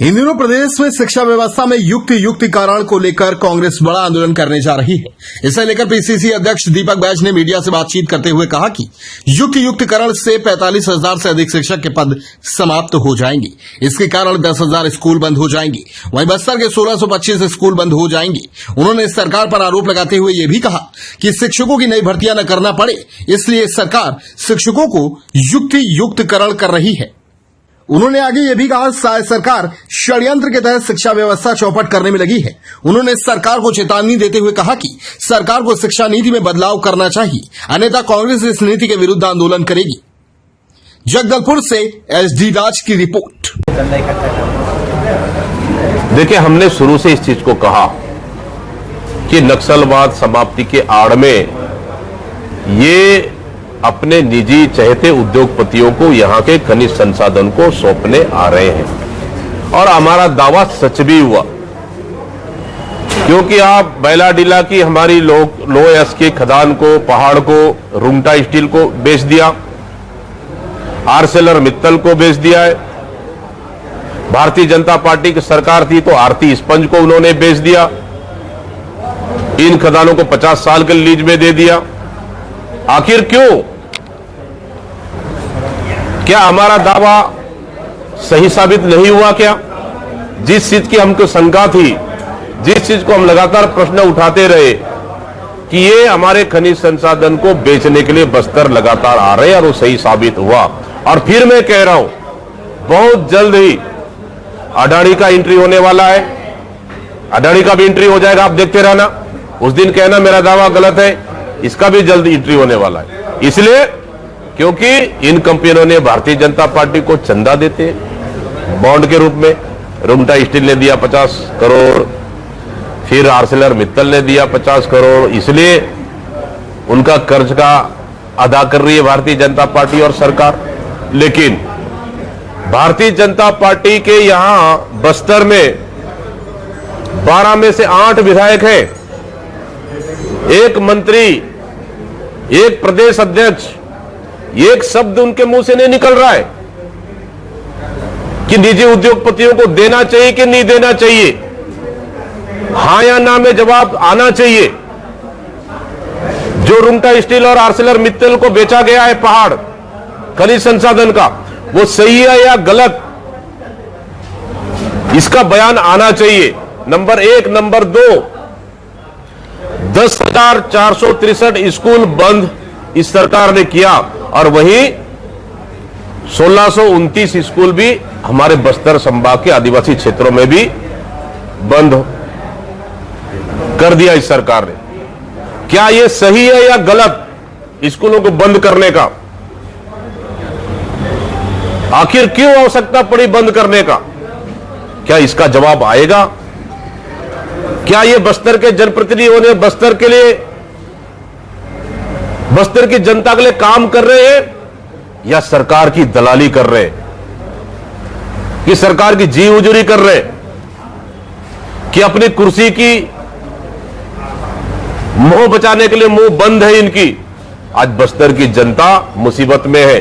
इन दिनों प्रदेश में शिक्षा व्यवस्था में युक्तिकरण को लेकर कांग्रेस बड़ा आंदोलन करने जा रही है। इसे लेकर पीसीसी अध्यक्ष दीपक बैज ने मीडिया से बातचीत करते हुए कहा कि युक्तिकरण से 45,000 से अधिक शिक्षक के पद समाप्त हो जाएंगे। इसके कारण 10,000 स्कूल बंद हो जाएंगे। वहीं बस्तर के 1625 स्कूल बंद हो जाएंगे। उन्होंने सरकार पर आरोप लगाते हुए यह भी कहा कि शिक्षकों की नई भर्तियां न करना पड़े, इसलिए सरकार शिक्षकों को युक्तिकरण कर रही है। उन्होंने आगे यह भी कहा शायद सरकार षड्यंत्र के तहत शिक्षा व्यवस्था चौपट करने में लगी है। उन्होंने सरकार को चेतावनी देते हुए कहा कि सरकार को शिक्षा नीति में बदलाव करना चाहिए, अन्यथा कांग्रेस इस नीति के विरुद्ध आंदोलन करेगी। जगदलपुर से एसडी राज की रिपोर्ट। देखिए, हमने शुरू से इस चीज को कहा कि नक्सलवाद समाप्ति के आड़ में ये अपने निजी चहेते उद्योगपतियों को यहां के खनिज संसाधन को सौंपने आ रहे हैं और हमारा दावा सच भी हुआ, क्योंकि आप बैलाडीला की हमारी लो एस के खदान को, पहाड़ को, रुंगटा स्टील को बेच दिया, आर्सेलर मित्तल को बेच दिया है। भारतीय जनता पार्टी की सरकार थी तो आरती स्पंज को उन्होंने बेच दिया। इन खदानों को 50 साल के लीज में दे दिया। आखिर क्यों? क्या हमारा दावा सही साबित नहीं हुआ? क्या जिस चीज की हमको शंका थी, जिस चीज को हम लगातार प्रश्न उठाते रहे कि ये हमारे खनिज संसाधन को बेचने के लिए बस्तर लगातार आ रहे हैं, और वो सही साबित हुआ। और फिर मैं कह रहा हूं, बहुत जल्द ही अडानी का एंट्री होने वाला है। अडानी का भी एंट्री हो जाएगा, आप देखते रहना। उस दिन कहना मेरा दावा गलत है, इसका भी जल्द एंट्री होने वाला है। इसलिए क्योंकि इन कंपनियों ने भारतीय जनता पार्टी को चंदा देते बॉन्ड के रूप में। रुंगटा स्टील ने दिया 50 करोड़, फिर आर्सेलर मित्तल ने दिया 50 करोड़। इसलिए उनका कर्ज का अदा कर रही है भारतीय जनता पार्टी और सरकार। लेकिन भारतीय जनता पार्टी के यहां बस्तर में 12 में से 8 विधायक हैं, 1 मंत्री, 1 प्रदेश अध्यक्ष। एक शब्द उनके मुंह से नहीं निकल रहा है कि निजी उद्योगपतियों को देना चाहिए कि नहीं देना चाहिए। हां या ना में जवाब आना चाहिए। जो रुंगटा स्टील और आर्सेलर मित्तल को बेचा गया है पहाड़ खनिज संसाधन का, वो सही है या गलत, इसका बयान आना चाहिए। नंबर 1। नंबर 2, 10,463 स्कूल बंद इस सरकार ने किया, और वहीं 1629 स्कूल भी हमारे बस्तर संभाग के आदिवासी क्षेत्रों में भी बंद कर दिया इस सरकार ने। क्या यह सही है या गलत स्कूलों को बंद करने का? आखिर क्यों आवश्यकता पड़ी बंद करने का? क्या इसका जवाब आएगा? क्या यह बस्तर के जनप्रतिनिधि होने, बस्तर के लिए, बस्तर की जनता के लिए काम कर रहे हैं या सरकार की दलाली कर रहे हैं, कि सरकार की जी हुजूरी कर रहे हैं, कि अपनी कुर्सी की मुंह बचाने के लिए मुंह बंद है इनकी? आज बस्तर की जनता मुसीबत में है।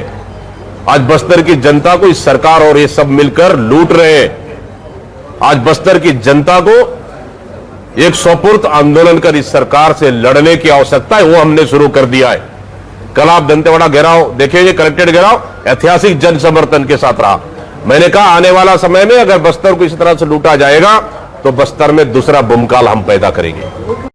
आज बस्तर की जनता को इस सरकार और ये सब मिलकर लूट रहे हैं। आज बस्तर की जनता को एक स्वपुर्त आंदोलन कर इस सरकार से लड़ने की आवश्यकता है, वो हमने शुरू कर दिया है। कल आप दंतेवाड़ा घेराव देखेंगे, कलेक्टेड घेराव ऐतिहासिक जन समर्थन के साथ रहा। मैंने कहा आने वाला समय में अगर बस्तर को इस तरह से लूटा जाएगा तो बस्तर में दूसरा बुमकाल हम पैदा करेंगे।